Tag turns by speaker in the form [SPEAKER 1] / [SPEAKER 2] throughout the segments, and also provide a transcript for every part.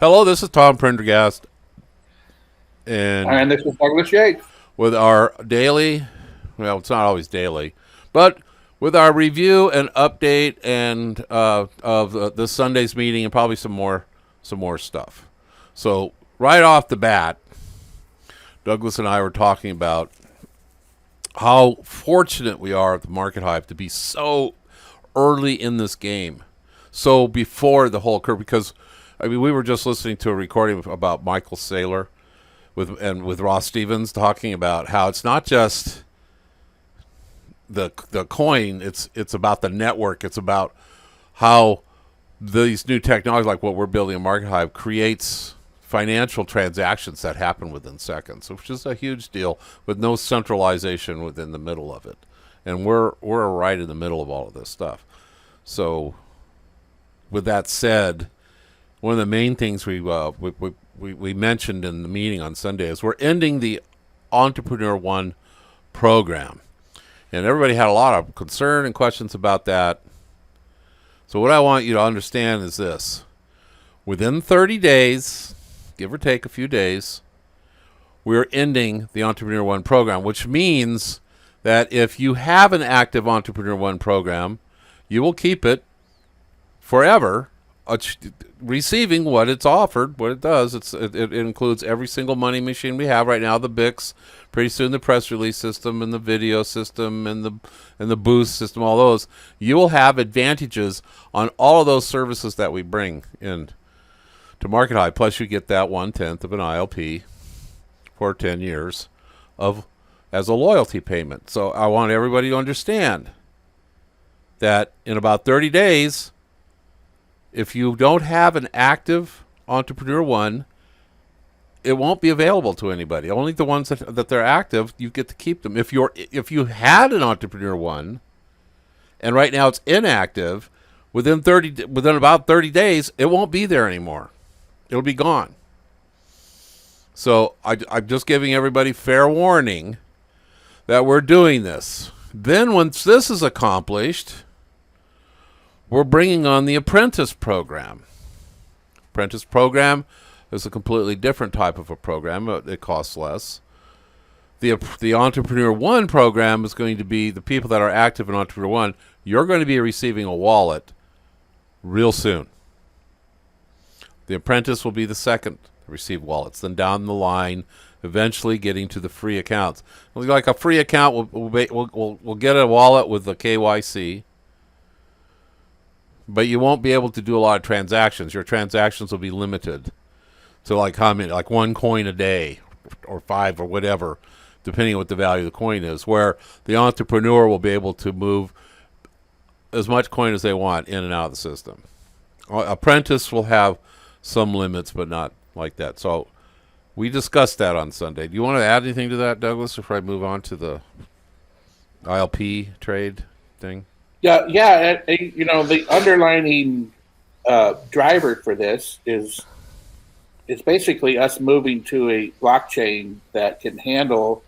[SPEAKER 1] Hello, this is Tom Prendergast, and
[SPEAKER 2] And this is Douglas Yates.
[SPEAKER 1] with our daily, well, it's not always daily, but with our review and update and of this Sunday's meeting and probably some more stuff. So right off the bat, Douglas and I were talking about how fortunate we are at the Market Hive to be so early in this game, so before the whole curve. Because I mean, we were just listening to a recording about Michael Saylor with Ross Stevens talking about how it's not just the coin; it's about the network. It's about how these new technologies, like what we're building in Market Hive, creates financial transactions that happen within seconds, which is a huge deal with no centralization within the middle of it. And we're right in the middle of all of this stuff. So, with that said, one of the main things we mentioned in the meeting on Sunday is we're ending the Entrepreneur One program, and everybody had a lot of concern and questions about that. So what I want you to understand is this: within 30 days, give or take a few days, we're ending the Entrepreneur One program, which means that if you have an active Entrepreneur One program, you will keep it forever, receiving what it's offered. What it does, it includes every single money machine we have right now, the BICs, pretty soon the press release system and the video system and the booth system, all those. You will have advantages on all of those services that we bring in to Market High. Plus, you get that 1/10 of an ILP for 10 years of as a loyalty payment. So I want everybody to understand that in about 30 days, if you don't have an active Entrepreneur One, it won't be available to anybody. Only the ones that they're active, you get to keep them. If you had an Entrepreneur One and right now it's inactive, within about 30 days, it won't be there anymore. It'll be gone. So I'm just giving everybody fair warning that we're doing this. Then once this is accomplished, we're bringing on the apprentice program. Apprentice program is a completely different type of a program. It costs less. The Entrepreneur One program is going to be the people that are active in Entrepreneur One. You're going to be receiving a wallet real soon. The apprentice will be the second to receive wallets. Then down the line, eventually getting to the free accounts. Like a free account, we'll get a wallet with the KYC, but you won't be able to do a lot of transactions. Your transactions will be limited to like how many, like one coin a day or five or whatever, depending on what the value of the coin is. Where the entrepreneur will be able to move as much coin as they want in and out of the system. Apprentice will have some limits, but not like that. So we discussed that on Sunday. Do you want to add anything to that, Douglas, before I move on to the ILP trade thing?
[SPEAKER 2] Yeah. The underlining driver for this is basically us moving to a blockchain that can handle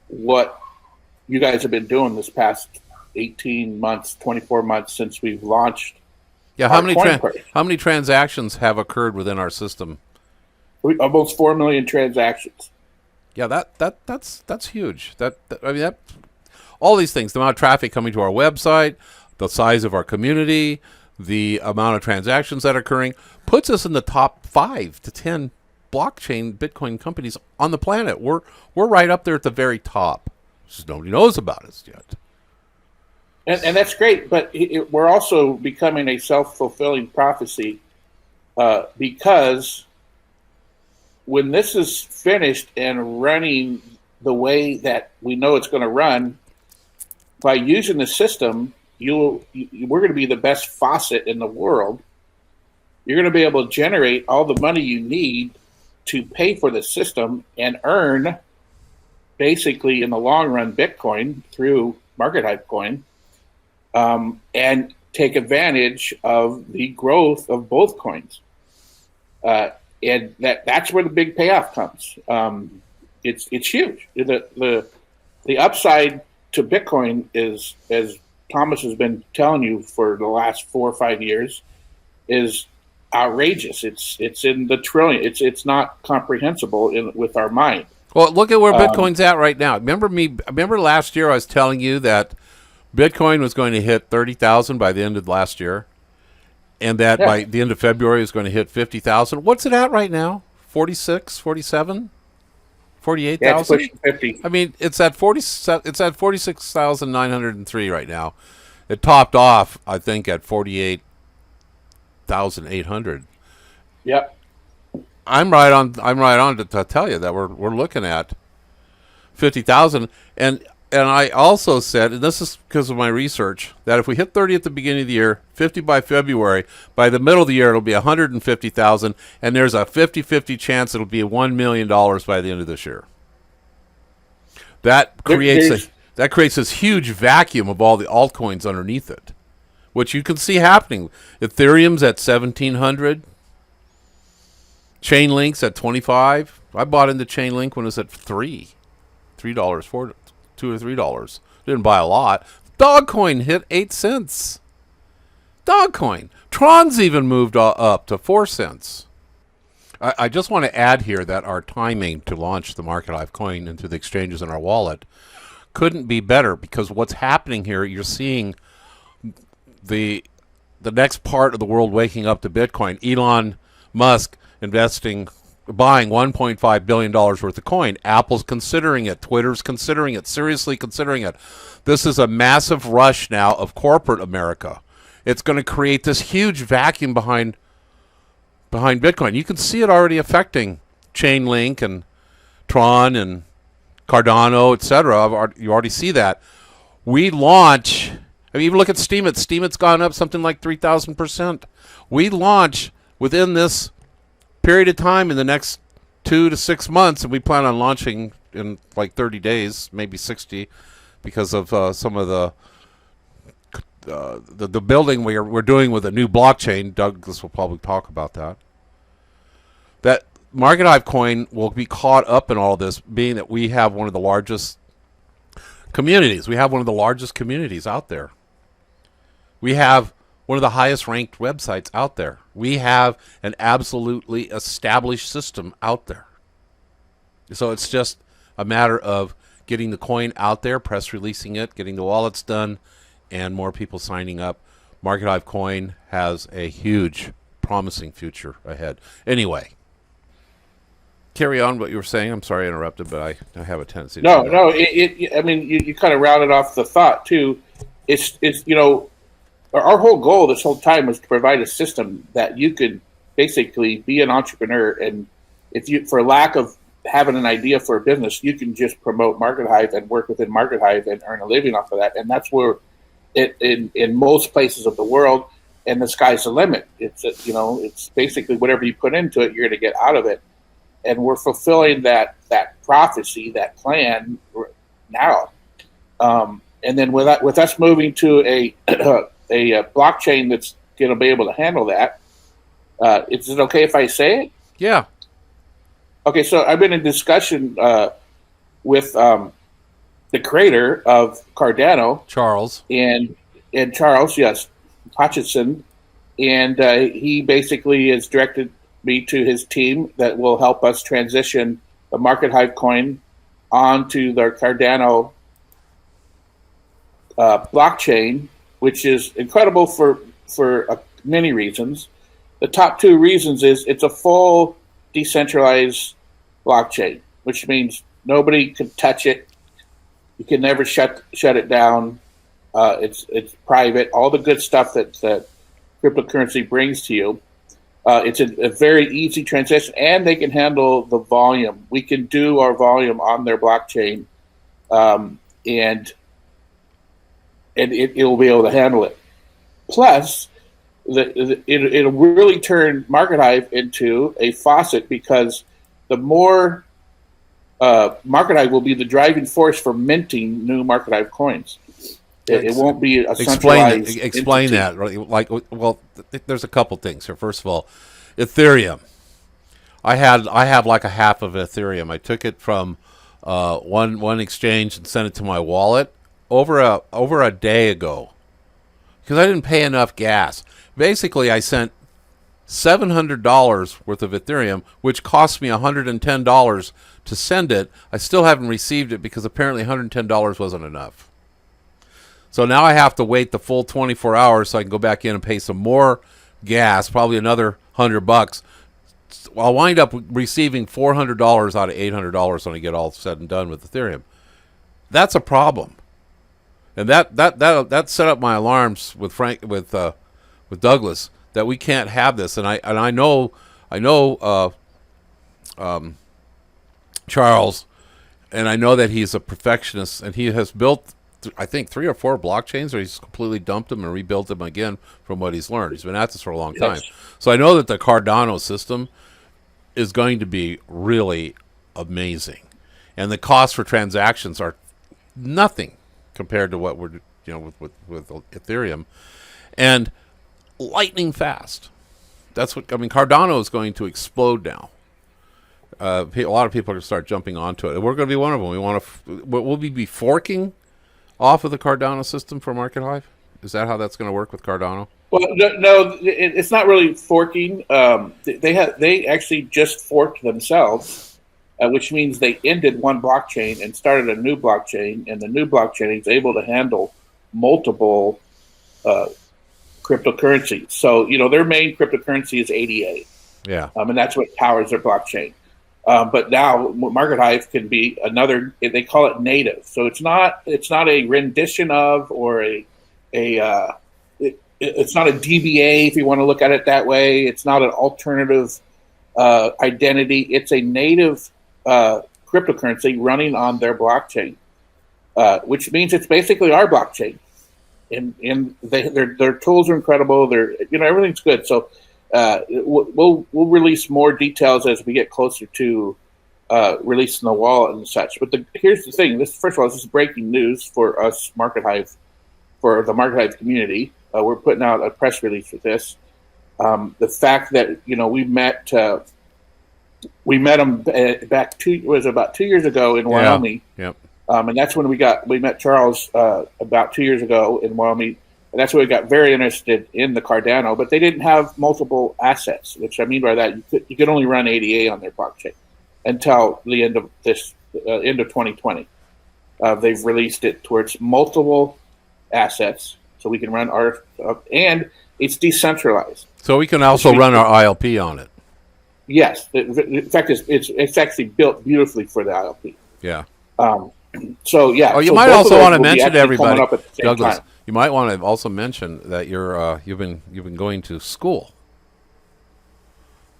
[SPEAKER 2] what you guys have been doing this past 18 months, 24 months since we've launched
[SPEAKER 1] Yeah,
[SPEAKER 2] our coin price.
[SPEAKER 1] how many transactions have occurred within our system?
[SPEAKER 2] Almost 4 million transactions.
[SPEAKER 1] Yeah, that's huge. I mean, that all these things, the amount of traffic coming to our website, the size of our community, the amount of transactions that are occurring, puts us in the top 5 to 10 blockchain Bitcoin companies on the planet. We're right up there at the very top. Just nobody knows about us yet.
[SPEAKER 2] And that's great, but we're also becoming a self-fulfilling prophecy because when this is finished and running the way that we know it's going to run, by using the system, we're going to be the best faucet in the world. You're going to be able to generate all the money you need to pay for the system and earn, basically, in the long run, Bitcoin through Market Hype Coin, and take advantage of the growth of both coins. And that's where the big payoff comes. It's huge. The upside to Bitcoin is, as Thomas has been telling you for the last 4 or 5 years, is outrageous. It's in the trillion. It's not comprehensible with our mind.
[SPEAKER 1] Well, look at where Bitcoin's at right now. Remember last year I was telling you that Bitcoin was going to hit 30,000 by the end of last year, and that by the end of February it was going to hit 50,000. What's it at right now? 46, 47, 48,000?
[SPEAKER 2] Yeah, it's pushing 50.
[SPEAKER 1] I mean, it's at 46,903 right now. It topped off, I think, at 48,800.
[SPEAKER 2] Yep.
[SPEAKER 1] I'm right on to tell you that we're looking at 50,000, and I also said, and this is because of my research, that if we hit 30 at the beginning of the year, 50 by February, by the middle of the year it'll be 150,000, and there's a 50-50 chance it'll be $1 million by the end of this year. That creates this huge vacuum of all the altcoins underneath it, which you can see happening. Ethereum's at 1,700. Chainlink's at 25. I bought into Chainlink when it was at $3, $2 or $3. Didn't buy a lot. Dogcoin hit 8 cents. Dogcoin. Tron's even moved up to 4 cents. I just want to add here that our timing to launch the Market Hive coin into the exchanges in our wallet couldn't be better, because what's happening here, you're seeing the next part of the world waking up to Bitcoin. Elon Musk buying $1.5 billion worth of coin. Apple's considering it. Twitter's considering it. Seriously considering it. This is a massive rush now of corporate America. It's going to create this huge vacuum behind Bitcoin. You can see it already affecting Chainlink and Tron and Cardano, etc. You already see that. We launch. I mean, even look at Steemit. Steemit's gone up something like 3,000%. We launch within this period of time in the next 2 to 6 months, and we plan on launching in like 30 days, maybe 60, because of some of the building we're doing with a new blockchain. Douglas will probably talk about that. That Market Hive coin will be caught up in all this, being that we have one of the largest communities. We have one of the largest communities out there. We have one of the highest ranked websites out there. We have an absolutely established system out there. So it's just a matter of getting the coin out there, press releasing it, getting the wallets done, and more people signing up. Market Hive coin has a huge, promising future ahead. Anyway, carry on what you were saying. I'm sorry I interrupted, but I have a tendency to do that.
[SPEAKER 2] No. I mean, you kind of rounded off the thought too. It's our whole goal this whole time was to provide a system that you could basically be an entrepreneur, and if you, for lack of having an idea for a business, you can just promote Market Hive and work within Market Hive and earn a living off of that. And that's where in most places of the world, and the sky's the limit. It's basically whatever you put into it, you're going to get out of it. And we're fulfilling that prophecy, that plan now. And then with us moving to a blockchain that's going to be able to handle that, is it okay if I say it?
[SPEAKER 1] Yeah.
[SPEAKER 2] Okay, so I've been in discussion with the creator of Cardano,
[SPEAKER 1] Charles.
[SPEAKER 2] And Charles, yes, Hutchinson. And he basically has directed me to his team that will help us transition the Market Hive coin onto the Cardano blockchain, which is incredible for many reasons. The top 2 reasons is it's a full decentralized blockchain, which means nobody can touch it. You can never shut it down. It's private. All the good stuff that cryptocurrency brings to you. It's a very easy transition, and they can handle the volume. We can do our volume on their blockchain, and it will be able to handle it. Plus, it'll really turn Market Hive into a faucet, because the more Market Hive will be the driving force for minting new Market Hive coins. It won't be a centralized
[SPEAKER 1] Explain that. Well, there's a couple things here. First of all, Ethereum. I have like a half of Ethereum. I took it from one exchange and sent it to my wallet over a day ago, because I didn't pay enough gas. Basically, I sent $700 worth of Ethereum, which cost me $110 to send it. I still haven't received it because apparently $110 wasn't enough. So now I have to wait the full 24 hours so I can go back in and pay some more gas, probably another $100. I'll wind up receiving $400 out of $800 when I get all said and done with Ethereum. That's a problem, and that set up my alarms with Douglas that we can't have this. And I know Charles, and I know that he's a perfectionist, and he has built, I think, 3 or 4 blockchains, or he's completely dumped them and rebuilt them again from what he's learned. He's been at this for a long time.
[SPEAKER 2] Yes.
[SPEAKER 1] So I know that the Cardano system is going to be really amazing. And the costs for transactions are nothing compared to what we're, with Ethereum. And lightning fast. Cardano is going to explode now. A lot of people are going to start jumping onto it. And we're going to be one of them. Will we be forking off of the Cardano system for Market Hive? Is that how that's going to work with Cardano?
[SPEAKER 2] Well, no, it's not really forking. They actually just forked themselves, which means they ended one blockchain and started a new blockchain, and the new blockchain is able to handle multiple cryptocurrencies. So, their main cryptocurrency is ADA.
[SPEAKER 1] Yeah.
[SPEAKER 2] And that's what powers their blockchain. But now Market Hive can be another. They call it native. So it's not a rendition of, or it's not a DBA, if you want to look at it that way. It's not an alternative identity. It's a native cryptocurrency running on their blockchain, which means it's basically our blockchain. And their tools are incredible. Everything's good. So we'll release more details as we get closer to releasing the wallet and such. But here's the thing. First of all, this is breaking news for us, Market Hive, for the Market Hive community. We're putting out a press release with this. The fact that we met them back about 2 years ago in Wyoming.
[SPEAKER 1] Yep.
[SPEAKER 2] And that's when we met Charles about 2 years ago in Wyoming, and that's when we got very interested in the Cardano. But they didn't have multiple assets, which I mean by that you could only run ADA on their blockchain until the end of 2020. They've released it towards multiple assets, so we can run our and it's decentralized.
[SPEAKER 1] So we can also run our ILP on it.
[SPEAKER 2] Yes, in fact, it's actually built beautifully for the ILP.
[SPEAKER 1] Yeah.
[SPEAKER 2] So yeah.
[SPEAKER 1] Oh, you might also want to mention to everybody, Douglas. You might want to also mention that you've been going to school.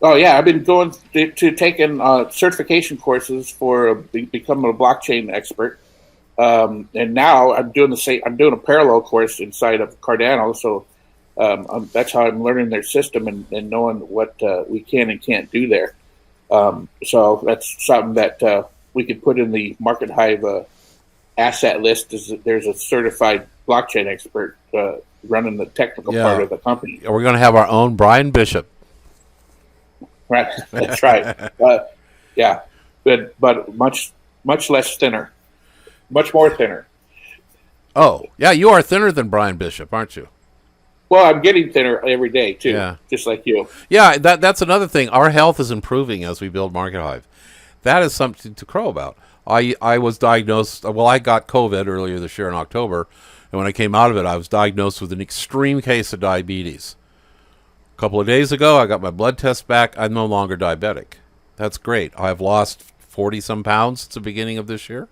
[SPEAKER 2] Oh yeah, I've been going to taking certification courses for becoming a blockchain expert, and now I'm doing the same. I'm doing a parallel course inside of Cardano, so that's how I'm learning their system and knowing what we can and can't do there. So that's something that we could put in the Market Hive asset list. There's a certified blockchain expert running the technical part of the company.
[SPEAKER 1] We're going to have our own Brian Bishop.
[SPEAKER 2] Right, that's right. Yeah, but much less thinner, much more thinner.
[SPEAKER 1] Oh, yeah, you are thinner than Brian Bishop, aren't you?
[SPEAKER 2] Well, I'm getting thinner every day too, just like you.
[SPEAKER 1] Yeah, that's another thing. Our health is improving as we build Market Hive. That is something to crow about. I was diagnosed. Well, I got COVID earlier this year in October, and when I came out of it, I was diagnosed with an extreme case of diabetes. A couple of days ago, I got my blood test back. I'm no longer diabetic. That's great. I've lost 40-some pounds since the beginning of this year.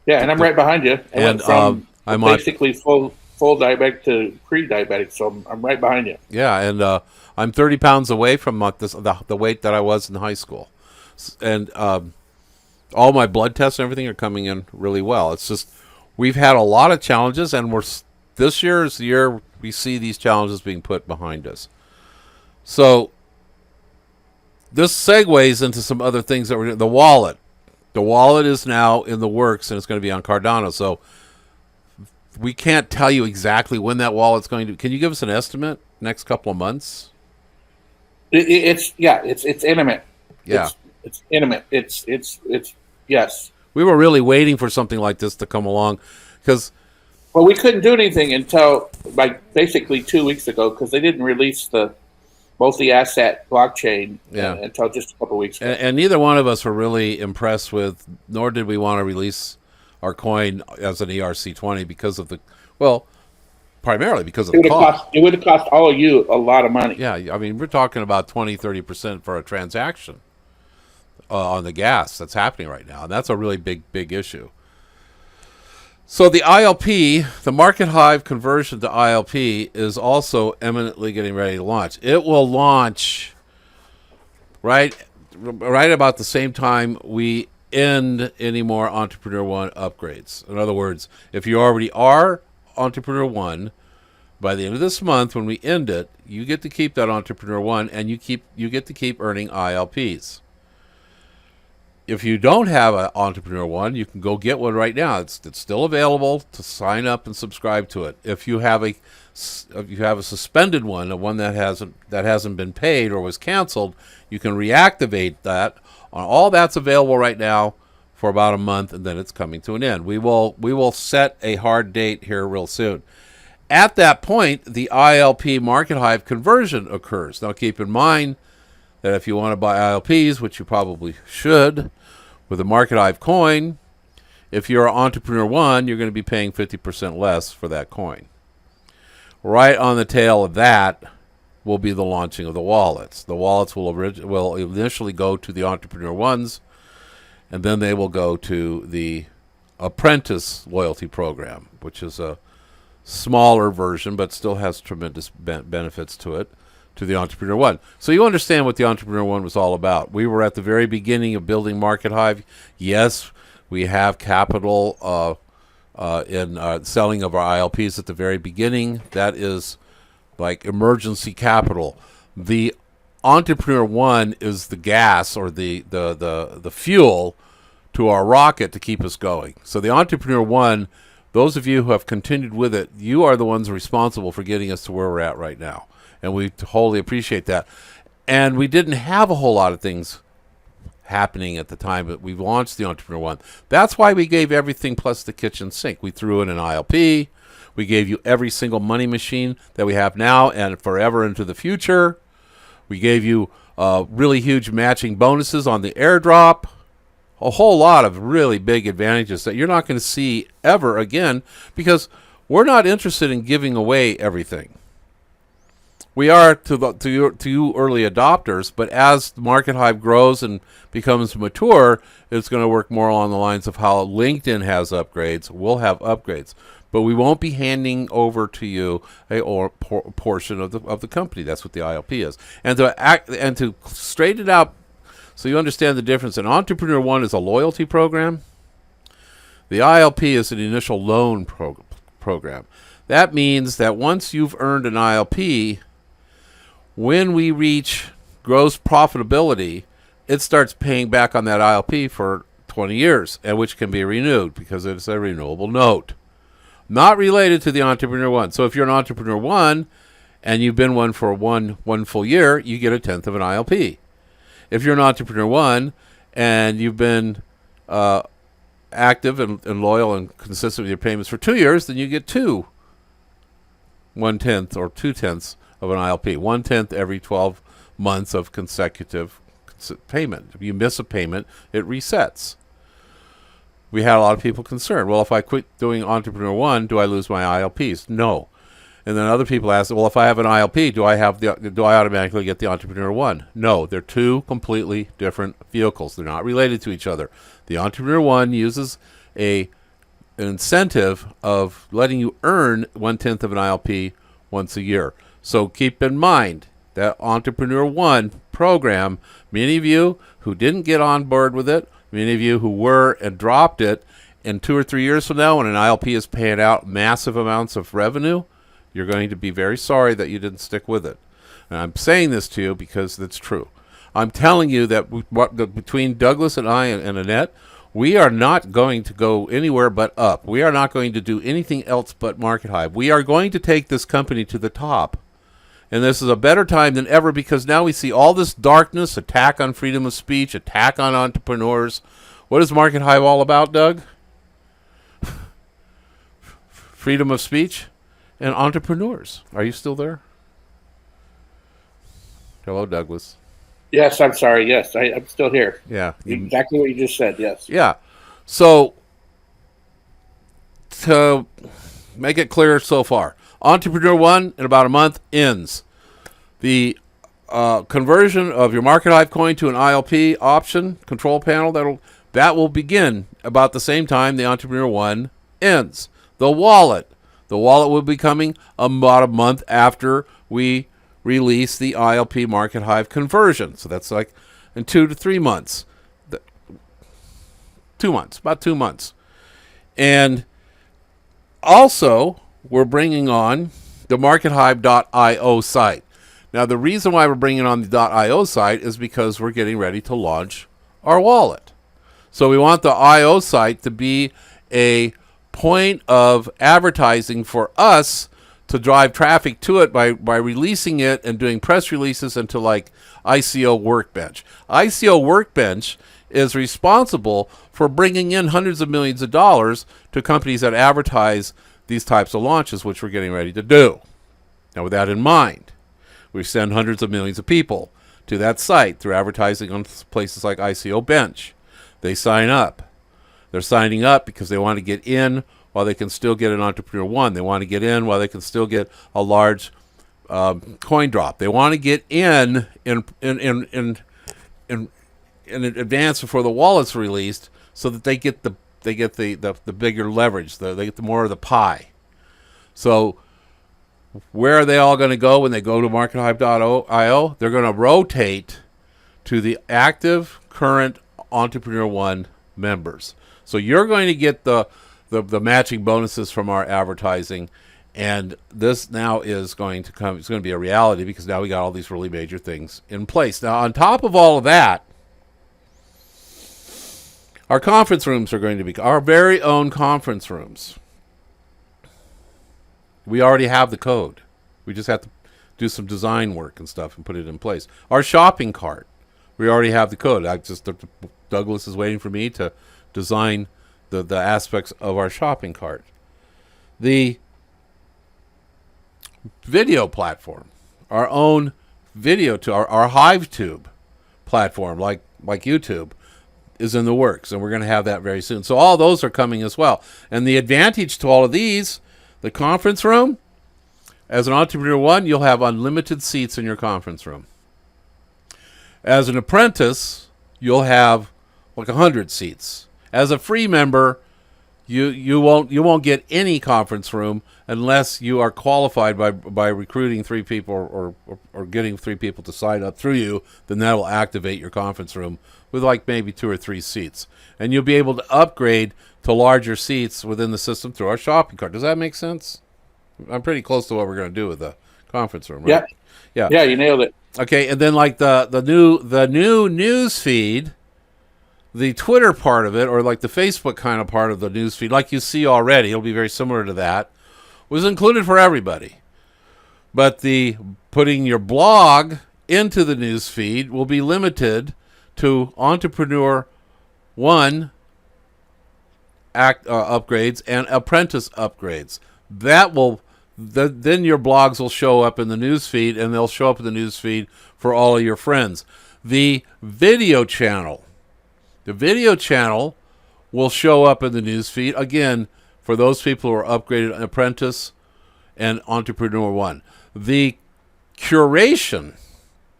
[SPEAKER 2] Yeah, and I'm right behind you. I went from I'm basically full diabetic to pre-diabetic, so I'm right behind you.
[SPEAKER 1] Yeah, and I'm 30 pounds away from the weight that I was in high school. And all my blood tests and everything are coming in really well. It's just we've had a lot of challenges, and this year is the year we see these challenges being put behind us. So this segues into some other things that we're doing. The wallet. The wallet is now in the works, and it's going to be on Cardano. So we can't tell you exactly when that wallet's going to. Can you give us an estimate? Next couple of months?
[SPEAKER 2] It's intimate.
[SPEAKER 1] Yeah.
[SPEAKER 2] It's intimate. It's yes.
[SPEAKER 1] We were really waiting for something like this to come along because.
[SPEAKER 2] Well, we couldn't do anything until basically 2 weeks ago because they didn't release the multi-asset blockchain
[SPEAKER 1] Yeah.
[SPEAKER 2] until just a couple weeks ago.
[SPEAKER 1] And neither one of us were really impressed with, nor did we want to release our coin as an ERC20 because of primarily because of the cost.
[SPEAKER 2] It would have cost all of you a lot of money.
[SPEAKER 1] Yeah, I mean, we're talking about 20-30% for a transaction on the gas that's happening right now. And that's a really big issue. So the ILP, the Market Hive conversion to ILP, is also eminently getting ready to launch. It will launch right about the same time we end any more Entrepreneur One upgrades. In other words, if you already are Entrepreneur One, by the end of this month when we end it, you get to keep that Entrepreneur One, and you get to keep earning ILPs. If you don't have an Entrepreneur One, you can go get one right now. It's still available to sign up and subscribe to it. If you have a suspended one, a one that hasn't been paid or was canceled, you can reactivate that. All that's available right now for about a month, and then it's coming to an end. We will set a hard date here real soon. At that point, the ILP Market Hive conversion occurs. Now, keep in mind that if you want to buy ILPs, which you probably should, with a Market Hive coin, if you're an Entrepreneur One, you're going to be paying 50% less for that coin. Right on the tail of that will be the launching of the wallets. The wallets will initially go to the Entrepreneur Ones, and then they will go to the Apprentice Loyalty Program, which is a smaller version, but still has tremendous benefits to it, to the Entrepreneur One. So you understand what the Entrepreneur One was all about. We were at the very beginning of building Market Hive. Yes, we have capital in selling of our ILPs at the very beginning. That is like emergency capital. The Entrepreneur One is the gas or the fuel to our rocket to keep us going. So the Entrepreneur One, those of you who have continued with it, you are the ones responsible for getting us to where we're at right now. And we wholly appreciate that. And we didn't have a whole lot of things happening at the time, but we launched the Entrepreneur One. That's why we gave everything plus the kitchen sink. We threw in an ILP. We gave you every single money machine that we have now and forever into the future. We gave you really huge matching bonuses on the airdrop. A whole lot of really big advantages that you're not going to see ever again, because we're not interested in giving away everything. We are to you early adopters, but as the Market Hive grows and becomes mature, it's going to work more along the lines of how LinkedIn has upgrades. We'll have upgrades, but we won't be handing over to you a portion of the company. That's what the ILP is, and to straighten it out, so you understand the difference. An Entrepreneur One is a loyalty program. The ILP is an initial loan program. That means that once you've earned an ILP, when we reach gross profitability, it starts paying back on that ILP for 20 years, and which can be renewed because it's a renewable note. Not related to the Entrepreneur One. So if you're an Entrepreneur One and you've been one for one full year, you get 1/10 of an ILP. If you're an Entrepreneur One and you've been active and loyal and consistent with your payments for 2 years, then you get 1/10 or 2/10 of an ILP. 1/10 every 12 months of consecutive payment. If you miss a payment, it resets. We had a lot of people concerned. Well, if I quit doing Entrepreneur One, do I lose my ILPs? No. And then other people ask, well, if I have an ILP, do I automatically get the Entrepreneur One? No, they're two completely different vehicles. They're not related to each other. The Entrepreneur One uses an incentive of letting you earn 1/10 of an ILP once a year. So keep in mind that Entrepreneur One program, many of you who didn't get on board with it, many of you who were and dropped it, in 2 or 3 years from now when an ILP is paying out massive amounts of revenue, you're going to be very sorry that you didn't stick with it. And I'm saying this to you because it's true. I'm telling you that between Douglas and I and Annette, we are not going to go anywhere but up. We are not going to do anything else but Market Hive. We are going to take this company to the top. And this is a better time than ever because now we see all this darkness, attack on freedom of speech, attack on entrepreneurs. What is Market Hive all about, Doug? Freedom of speech and entrepreneurs. Are you still there? Hello, Douglas.
[SPEAKER 2] Yes, I'm sorry. Yes, I'm still here.
[SPEAKER 1] Yeah.
[SPEAKER 2] Exactly what you just said. Yes.
[SPEAKER 1] Yeah. So to make it clear so far, Entrepreneur One in about a month ends. The conversion of your Market Hive coin to an ILP option control panel that will begin about the same time the Entrepreneur One ends. The wallet will be coming about a month after we release the ILP Market Hive conversion. So that's like in 2 to 3 months. 2 months, about 2 months. And also, we're bringing on the markethive.io site. Now, the reason why we're bringing on the .io site is because we're getting ready to launch our wallet. So we want the IO site to be a point of advertising for us to drive traffic to it by releasing it and doing press releases into like ICO Workbench. ICO Workbench is responsible for bringing in hundreds of millions of dollars to companies that advertise these types of launches, which we're getting ready to do. Now, with that in mind, we send hundreds of millions of people to that site through advertising on places like ICO Bench. They sign up. They're signing up because they want to get in while they can still get an Entrepreneur One. They want to get in while they can still get a large coin drop. They want to get in advance before the wallet's released, so that they get the bigger leverage. They get the more of the pie. So where are they all going to go when they go to markethive.io? They're going to rotate to the active current Entrepreneur One members. So you're going to get the matching bonuses from our advertising, and this now is going to come. It's going to be a reality because now we got all these really major things in place. Now, on top of all of that, our conference rooms are going to be our very own conference rooms. We already have the code. We just have to do some design work and stuff and put it in place. Our shopping cart, we already have the code. Douglas is waiting for me to design the aspects of our shopping cart. The video platform, our own video to our HiveTube platform, like YouTube, is in the works, and we're going to have that very soon. So all those are coming as well. And the advantage to all of these, the conference room, as an Entrepreneur One, you'll have unlimited seats in your conference room. As an apprentice, you'll have like 100 seats. As a free member, you won't get any conference room unless you are qualified by recruiting 3 people or getting 3 people to sign up through you. Then that will activate your conference room with like maybe 2 or 3 seats, and you'll be able to upgrade to larger seats within the system through our shopping cart. Does that make sense? I'm pretty close to what we're going to do with the conference room, right?
[SPEAKER 2] Yeah, you nailed it.
[SPEAKER 1] Okay, and then like the new news feed, the Twitter part of it, or like the Facebook kind of part of the news feed, like you see already, it'll be very similar to that, was included for everybody. But the putting your blog into the news feed will be limited to Entrepreneur One upgrades and apprentice upgrades. Then your blogs will show up in the news feed, and they'll show up in the news feed for all of your friends. The video channel will show up in the news feed again for those people who are upgraded apprentice and Entrepreneur One. The curation,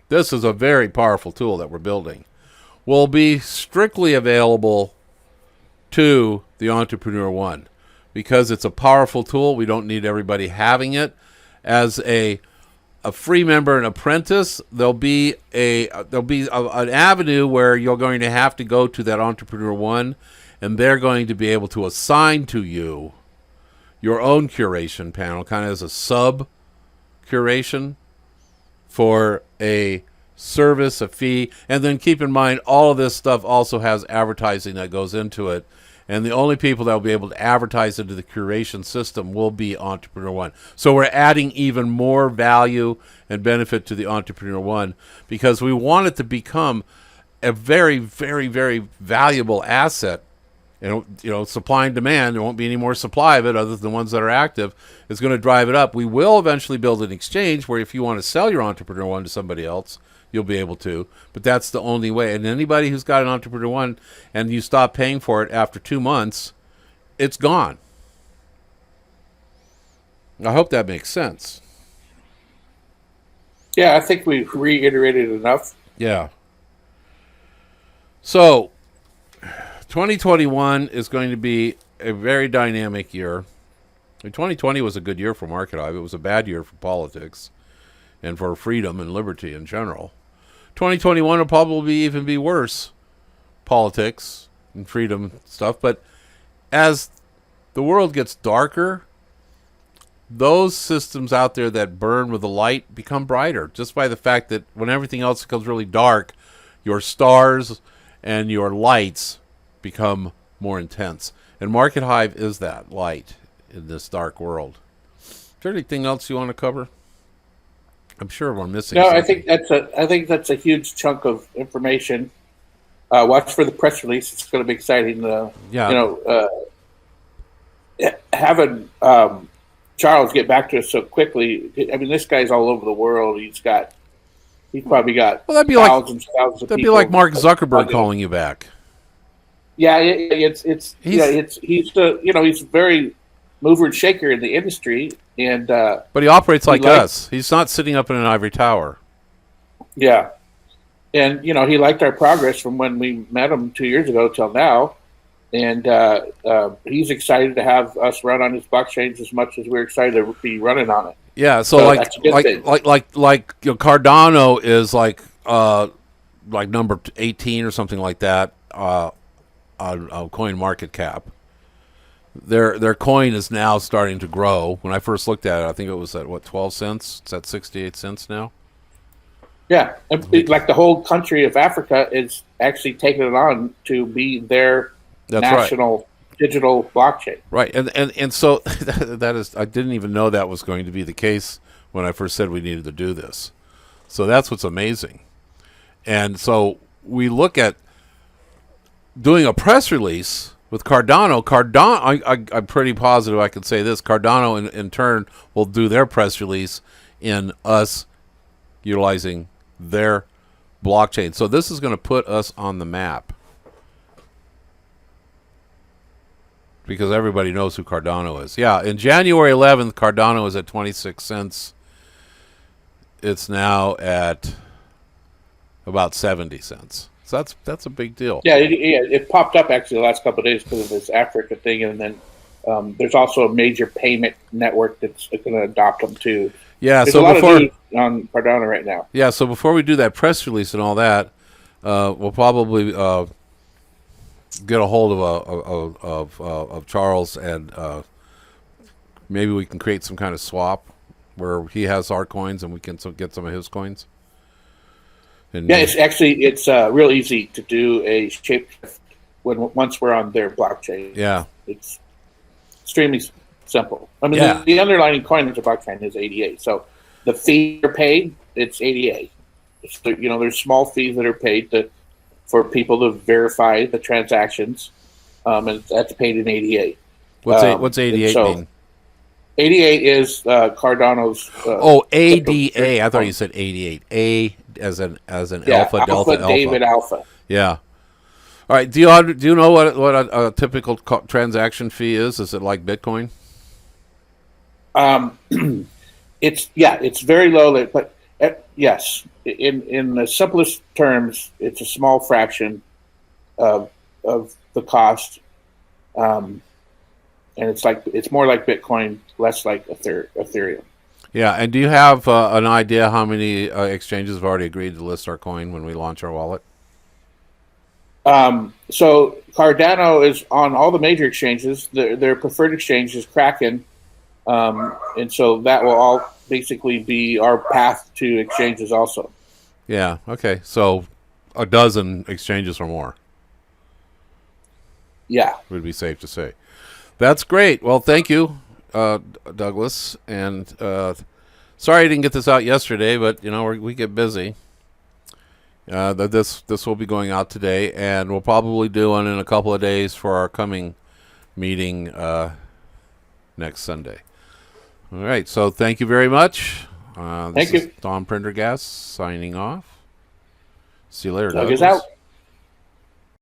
[SPEAKER 1] this is a very powerful tool that we're building, will be strictly available to the Entrepreneur One. Because it's a powerful tool, we don't need everybody having it. As a free member and apprentice, there'll be an avenue where you're going to have to go to that Entrepreneur One, and they're going to be able to assign to you your own curation panel, kind of as a sub curation for a service, a fee. And then keep in mind, all of this stuff also has advertising that goes into it. And the only people that will be able to advertise into the curation system will be Entrepreneur One. So we're adding even more value and benefit to the Entrepreneur One because we want it to become a very, very, very valuable asset. And, supply and demand, there won't be any more supply of it other than the ones that are active. It's going to drive it up. We will eventually build an exchange where if you want to sell your Entrepreneur One to somebody else, you'll be able to. But that's the only way. And anybody who's got an Entrepreneur One and you stop paying for it after 2 months, it's gone. I hope that makes sense.
[SPEAKER 2] Yeah, I think we've reiterated enough.
[SPEAKER 1] Yeah. So, 2021 is going to be a very dynamic year. 2020 was a good year for Market Hive. It was a bad year for politics and for freedom and liberty in general. 2021 will probably even be worse, politics and freedom stuff. But as the world gets darker, those systems out there that burn with the light become brighter just by the fact that when everything else becomes really dark, your stars and your lights become more intense. And Market Hive is that light in this dark world. Is there anything else you want to cover? I'm sure we're missing something.
[SPEAKER 2] I think that's a huge chunk of information. Watch for the press release. It's going to be exciting. Having Charles get back to us so quickly. I mean, this guy's all over the world. He's probably got
[SPEAKER 1] thousands of people. That'd be like Mark Zuckerberg calling you back.
[SPEAKER 2] Yeah, he's a very mover and shaker in the industry, and
[SPEAKER 1] but he operates like us. He's not sitting up in an ivory tower.
[SPEAKER 2] Yeah, and he liked our progress from when we met him 2 years ago till now, and he's excited to have us run on his blockchains as much as we're excited to be running on it.
[SPEAKER 1] Yeah, so like Cardano is like number 18 or something like that on Coin Market Cap. Their coin is now starting to grow. When I first looked at it, I think it was at 12 cents. It's at 68 cents now.
[SPEAKER 2] Yeah, like the whole country of Africa is actually taking it on to be their national digital blockchain.
[SPEAKER 1] Right, and so that is, I didn't even know that was going to be the case when I first said we needed to do this. So that's what's amazing. And so we look at doing a press release with Cardano. I'm pretty positive I can say this. Cardano, in turn, will do their press release in us utilizing their blockchain. So this is going to put us on the map because everybody knows who Cardano is. Yeah, in January 11th, Cardano was at 26 cents. It's now at about 70 cents. So that's a big deal.
[SPEAKER 2] Yeah, it popped up actually the last couple of days because of this Africa thing, and then there's also a major payment network that's going to adopt them too.
[SPEAKER 1] Yeah,
[SPEAKER 2] there's
[SPEAKER 1] so
[SPEAKER 2] a lot
[SPEAKER 1] before
[SPEAKER 2] of news on Cardano right now.
[SPEAKER 1] Yeah, so before we do that press release and all that, we'll probably get a hold of Charles, and maybe we can create some kind of swap where he has our coins and we can get some of his coins. And
[SPEAKER 2] it's real easy to do a shape shift once we're on their blockchain.
[SPEAKER 1] Yeah,
[SPEAKER 2] it's extremely simple. I mean, the underlying coin of the blockchain is ADA, so the fee are paid. It's ADA. There's small fees that are paid for people to verify the transactions, and that's paid in ADA.
[SPEAKER 1] What's ADA mean?
[SPEAKER 2] ADA is Cardano's.
[SPEAKER 1] ADA. I thought you said 88. A as an alpha, delta,
[SPEAKER 2] David alpha.
[SPEAKER 1] Yeah. All right. Do you know what a typical transaction fee is? Is it like Bitcoin?
[SPEAKER 2] It's very low, but yes, in the simplest terms, it's a small fraction of the cost, and it's more like Bitcoin, less like Ethereum.
[SPEAKER 1] Yeah, and do you have an idea how many exchanges have already agreed to list our coin when we launch our wallet?
[SPEAKER 2] So Cardano is on all the major exchanges. Their preferred exchange is Kraken, and so that will all basically be our path to exchanges also.
[SPEAKER 1] Yeah, okay. So a dozen exchanges or more.
[SPEAKER 2] Yeah.
[SPEAKER 1] Would be safe to say. That's great. Well, thank you, Douglas. And sorry I didn't get this out yesterday, but we get busy. This will be going out today, and we'll probably do one in a couple of days for our coming meeting next Sunday. All right. So thank you very much.
[SPEAKER 2] Thank you.
[SPEAKER 1] Don Prendergast signing off. See you later,
[SPEAKER 2] Doug
[SPEAKER 1] Douglas.
[SPEAKER 2] is out.